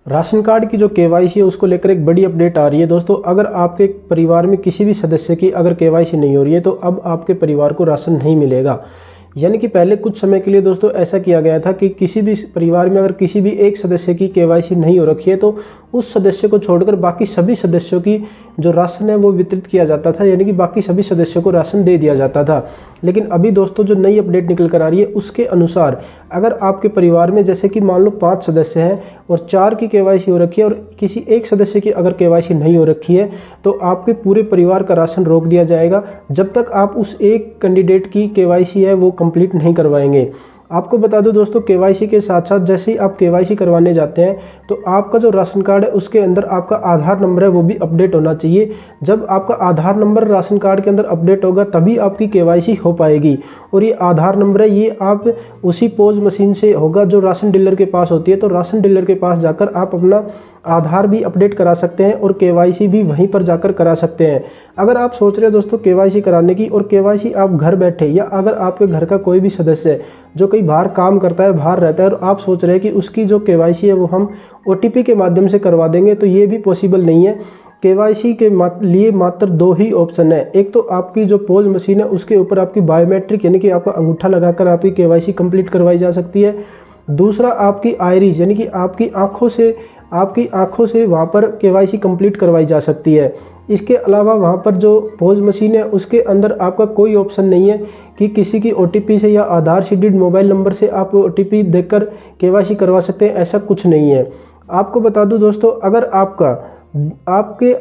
Ration card की जो KYC है उसको लेकर एक बड़ी अपडेट आ रही है दोस्तों। अगर आपके परिवार में किसी भी सदस्य की अगर केवाईसी नहीं हो रही है तो अब आपके परिवार को राशन नहीं मिलेगा। यानी कि पहले कुछ समय के लिए दोस्तों ऐसा किया गया था कि किसी भी परिवार में अगर किसी भी एक सदस्य की केवाईसी नहीं हो रखी है तो उस सदस्य को छोड़कर बाकी सभी सदस्यों की जो राशन है वो वितरित किया जाता था, यानी कि बाकी सभी सदस्यों को राशन दे दिया जाता था। लेकिन अभी दोस्तों जो नई अपडेट निकल कर आ रही है उसके अनुसार अगर आपके परिवार में जैसे कि मान लो 5 सदस्य हैं और 4 की केवाईसी हो रखी है और किसी एक सदस्य की अगर केवाईसी नहीं हो रखी है तो आपके पूरे परिवार का राशन रोक दिया जाएगा जब तक आप उस एक कैंडिडेट की केवाईसी है वो कंप्लीट नहीं करवाएंगे। आपको बता दो दोस्तों, केवाईसी के साथ साथ जैसे ही आप केवाईसी करवाने जाते हैं तो आपका जो राशन कार्ड है उसके अंदर आपका आधार नंबर है वो भी अपडेट होना चाहिए। जब आपका आधार नंबर राशन कार्ड के अंदर अपडेट होगा तभी आपकी केवाईसी हो पाएगी। और ये आधार नंबर है ये आप उसी पोज मशीन से होगा जो राशन डीलर के पास होती है। तो राशन डीलर के पास जाकर आप अपना आधार भी अपडेट करा सकते हैं और केवाईसी भी वहीं पर जाकर करा सकते हैं। अगर आप सोच रहे हो दोस्तों केवाईसी कराने की और केवाईसी आप घर बैठे या अगर आपके घर का कोई भी सदस्य है जो कहीं बाहर काम करता है, बाहर रहता है और आप सोच रहे हैं कि उसकी जो केवाईसी है वो हम OTP के माध्यम से करवा देंगे, तो ये भी पॉसिबल नहीं है। केवाईसी के लिए मात्र 2 ही ऑप्शन है। एक तो आपकी जो पोज मशीन है उसके ऊपर आपकी बायोमेट्रिक यानी कि आपका अंगूठा लगाकर आपकी केवाईसी कंप्लीट करवाई जा सकती है। दूसरा आपकी आइरिस यानी कि आपकी आंखों से वहाँ पर केवाईसी कंप्लीट करवाई जा सकती है। इसके अलावा वहाँ पर जो पोज मशीन है उसके अंदर आपका कोई ऑप्शन नहीं है कि किसी की OTP से या आधार सीडेड मोबाइल नंबर से आप OTP देकर केवाईसी करवा सकते हैं, ऐसा कुछ नहीं है। आपको बता दूं दोस्तों, अगर आपके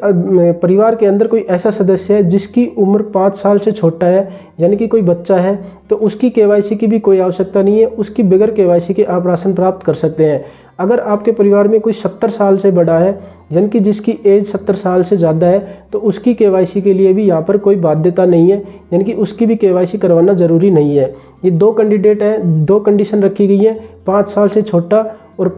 परिवार के अंदर कोई ऐसा सदस्य है जिसकी उम्र 5 साल से छोटा है यानी कि कोई बच्चा है तो उसकी केवाईसी की भी कोई आवश्यकता नहीं है, उसकी बगैर केवाईसी के आप राशन प्राप्त कर सकते हैं। अगर आपके परिवार में कोई 70 साल से बड़ा है यानी कि जिसकी एज 70 साल से ज़्यादा है तो उसकी केवाईसी के लिए भी यहाँ पर कोई बाध्यता नहीं है, यानी कि उसकी भी केवाईसी करवाना ज़रूरी नहीं है। ये 2 कैंडिडेट हैं, 2 कंडीशन रखी गई है, 5 साल से छोटा और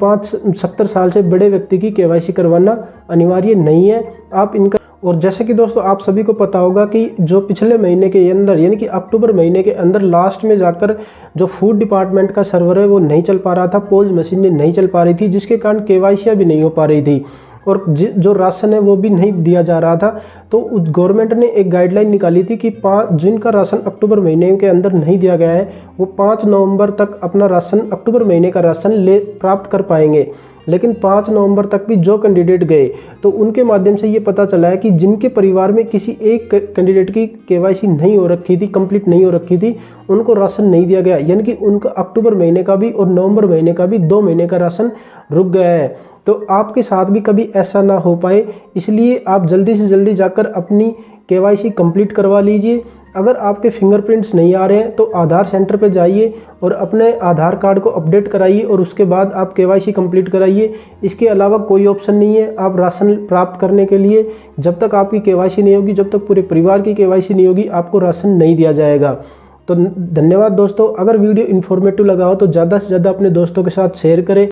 70 साल से बड़े व्यक्ति की केवाईसी करवाना अनिवार्य नहीं है। आप इनका और जैसे कि दोस्तों आप सभी को पता होगा कि जो पिछले महीने के अंदर यानी कि अक्टूबर महीने के अंदर लास्ट में जाकर जो फूड डिपार्टमेंट का सर्वर है वो नहीं चल पा रहा था, पोज मशीनें नहीं चल पा रही थी, जिसके कारण केवाईसियाँ भी नहीं हो पा रही थी और जो राशन है वो भी नहीं दिया जा रहा था। तो गवर्नमेंट ने एक गाइडलाइन निकाली थी कि जिनका राशन अक्टूबर महीने के अंदर नहीं दिया गया है वो 5 नवंबर तक अपना राशन अक्टूबर महीने का राशन प्राप्त कर पाएंगे। लेकिन 5 नवंबर तक भी जो कैंडिडेट गए तो उनके माध्यम से ये पता चला है कि जिनके परिवार में किसी एक कैंडिडेट की केवाईसी नहीं हो रखी थी, कंप्लीट नहीं हो रखी थी, उनको राशन नहीं दिया गया, यानी कि उनका अक्टूबर महीने का भी और नवंबर महीने का भी 2 महीने का राशन रुक गया है। तो आपके साथ भी कभी ऐसा ना हो पाए इसलिए आप जल्दी से जल्दी जाकर अपनी केवाईसी कंप्लीट करवा लीजिए। अगर आपके फिंगरप्रिंट्स नहीं आ रहे हैं तो आधार सेंटर पर जाइए और अपने आधार कार्ड को अपडेट कराइए और उसके बाद आप केवाईसी कंप्लीट कराइए। इसके अलावा कोई ऑप्शन नहीं है आप राशन प्राप्त करने के लिए। जब तक आपकी केवाईसी नहीं होगी, जब तक पूरे परिवार की केवाईसी नहीं होगी, आपको राशन नहीं दिया जाएगा। तो धन्यवाद दोस्तों। अगर वीडियो इन्फॉर्मेटिव लगा हो तो ज़्यादा से ज़्यादा अपने दोस्तों के साथ शेयर करें।